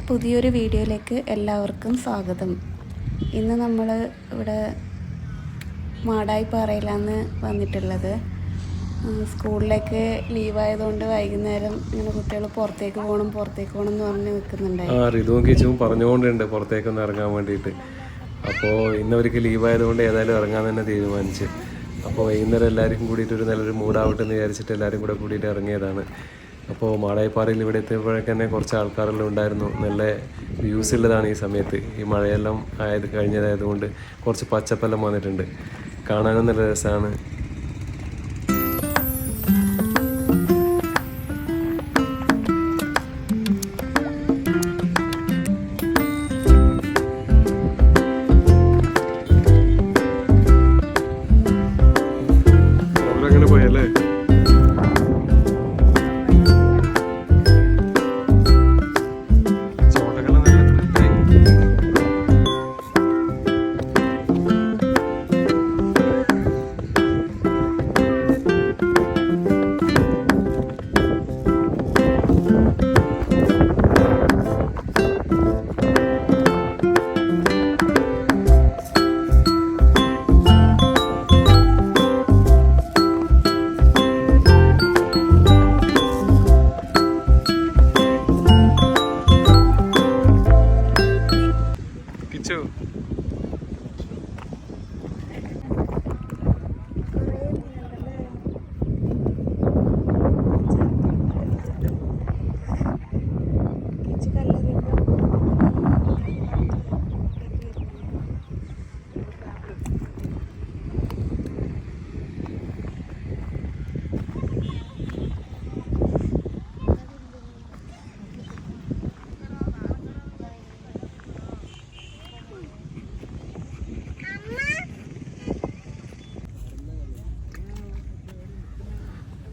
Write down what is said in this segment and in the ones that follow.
പുതിയൊരു വീഡിയോയിലേക്ക് എല്ലാവർക്കും സ്വാഗതം. ഇന്ന് നമ്മൾ ഇവിടെ മാടായിപ്പാറയിലാണ് വന്നിട്ടുള്ളത്. സ്കൂളിലേക്ക് ലീവായതുകൊണ്ട് വൈകുന്നേരം ഇങ്ങനെ കുട്ടികൾ പുറത്തേക്ക് പോകണം എന്ന് പറഞ്ഞ് നിൽക്കുന്നുണ്ടായിരുന്നു. ഋതുവും കിച്ചും പറഞ്ഞുകൊണ്ടുണ്ട് പുറത്തേക്കൊന്ന് ഇറങ്ങാൻ വേണ്ടിയിട്ട്. അപ്പോൾ ഇന്നവർക്ക് ലീവായതുകൊണ്ട് ഏതായാലും ഇറങ്ങാൻ തന്നെ തീരുമാനിച്ച്. അപ്പോൾ വൈകുന്നേരം എല്ലാവർക്കും കൂടിയിട്ട് ഒരു നല്ലൊരു മൂഡാവട്ടെ എന്ന് വിചാരിച്ചിട്ട് എല്ലാവരും കൂടെ കൂടിയിട്ട് ഇറങ്ങിയതാണ്. അപ്പോൾ മാടായിപ്പാറയിൽ ഇവിടെ എത്തിയപ്പോഴേക്ക് തന്നെ കുറച്ച് ആൾക്കാരെല്ലാം ഉണ്ടായിരുന്നു. നല്ല വ്യൂസ് ഉള്ളതാണ് ഈ സമയത്ത്. ഈ മഴയെല്ലാം കഴിഞ്ഞതായതുകൊണ്ട് കുറച്ച് പച്ചപ്പെല്ലാം വന്നിട്ടുണ്ട്. കാണാനും നല്ല രസമാണ്.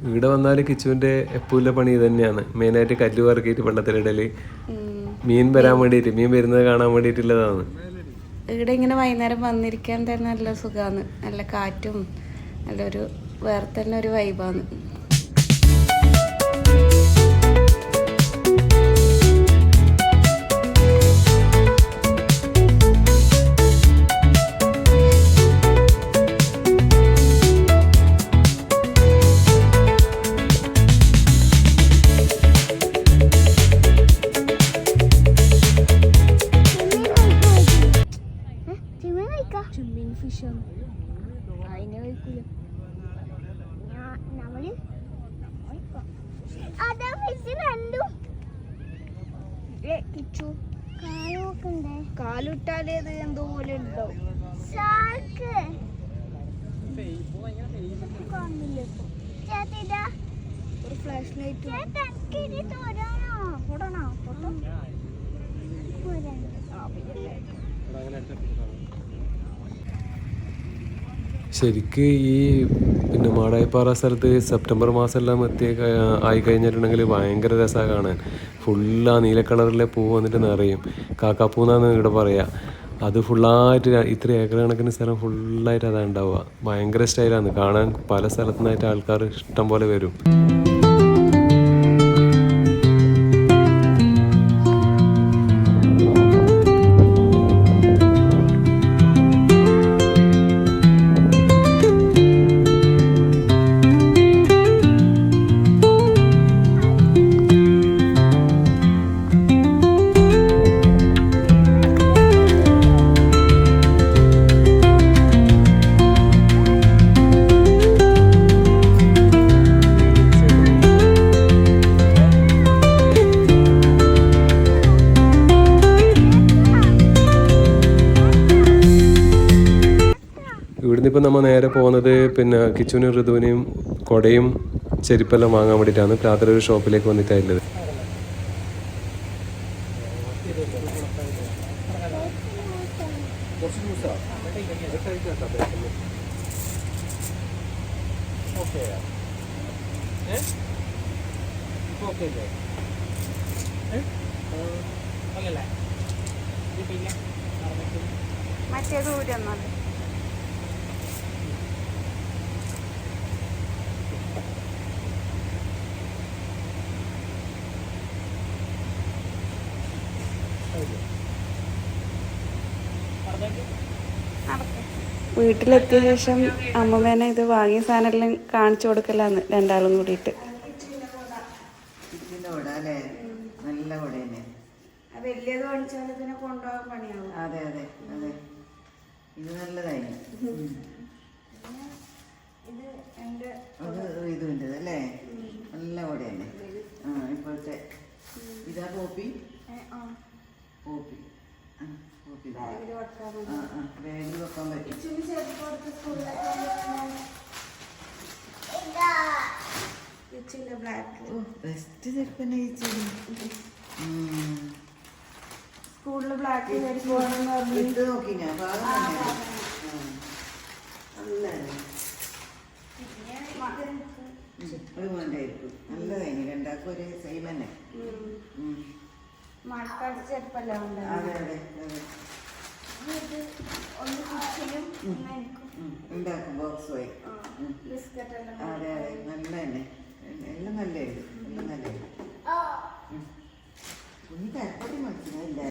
ഇവിടെ വന്നാൽ കിച്ചുവിൻ്റെ എപ്പോഴുള്ള പണി ഇത് തന്നെയാണ്. മെയിനായിട്ട് കല്ല് വറുക്കിയിട്ട് വെള്ളത്തിലിടല്, മീൻ വരാൻ വേണ്ടിയിട്ട്, മീൻ വരുന്നത് കാണാൻ വേണ്ടിയിട്ടുള്ളതാണ്. ഇവിടെ ഇങ്ങനെ വൈകുന്നേരം വന്നിരിക്കാൻ തന്നെ നല്ല സുഖമാണ്. നല്ല കാറ്റും നല്ലൊരു വേറെ തന്നെ ഒരു വൈബാണ്. കാലുട്ടാലേ എന്തോ പോലെ ഉണ്ടാവും. ഒരു ഫ്ലാഷ് ലൈറ്റ് ശരിക്ക് ഈ മാടായിപ്പാറ സ്ഥലത്ത് സെപ്റ്റംബർ മാസമെല്ലാം ആയി കഴിഞ്ഞിട്ടുണ്ടെങ്കിൽ ഭയങ്കര രസമാണ് കാണാൻ. ഫുള്ള് ആ നീല കളറിലെ പൂ വന്നിട്ട് നിറയും. കാക്കാപ്പൂന്നാണ് ഇവിടെ പറയുക. അത് ഫുള്ളായിട്ട് ഇത്ര ഏക്കർ കണക്കിന് സ്ഥലം ഫുള്ളായിട്ട് അതാണ് ഉണ്ടാവുക. ഭയങ്കര സ്റ്റൈലാണ് കാണാൻ. പല സ്ഥലത്തുനിന്നായിട്ട് ആൾക്കാർ ഇഷ്ടം പോലെ വരും. ഇവിടുന്ന് ഇപ്പം നമ്മൾ നേരെ പോകുന്നത് കിച്ചുവിനും ഋതുവിനെയും കുടയും ചെരുപ്പെല്ലാം വാങ്ങാൻ വേണ്ടിയിട്ടാണ്. രാത്രി ഷോപ്പിലേക്ക് വന്നിട്ടായിട്ടുള്ളത്. മറ്റേ ദൂരം വീട്ടിലെത്തിയ ശേഷം അമ്മമ്മേനെ ഇത് വാങ്ങിയ സാധനമെല്ലാം കാണിച്ചു കൊടുക്കലാന്ന് രണ്ടാളും കൂടിയിട്ട്. നല്ല വട തന്നെ. വലിയത് വാങ്ങിച്ചാൽ ഇതിനെ കൊണ്ടുപോകാൻ പണിയാവും. അതെ അതെ അതെ, ഇത് നല്ലതായി. അത് ഇതുണ്ട് അല്ലേ, നല്ല വട തന്നെ. ഇപ്പോഴത്തെ ഇതാ പോപ്പി. പോപ്പി പോപ്പി ബാഗിൽ വെക്കാൻ പറ്റും. ബെസ്റ്റ് ചെറുപ്പന്നെ കഴിച്ചത്. സ്കൂളിൽ ബ്ലാക്ക് ഇട്ട് നോക്കി ഞാൻ വേണ്ടായിരിക്കും. നല്ലതായി, രണ്ടാൾക്കും ഒരു സെയിം തന്നെ. മഴക്കാലത്ത് ചെറുപ്പല്ല. അതെ അതെ അതെ, ഉണ്ടാക്കും ബോക്സ് പോയി. അതെ അതെ, നല്ല തന്നെ, എല്ലാം നല്ലതായിരുന്നു, എല്ലാം നല്ലതായിരുന്നു. കുഞ്ഞി തരപ്പടി മനസ്സിലായില്ല.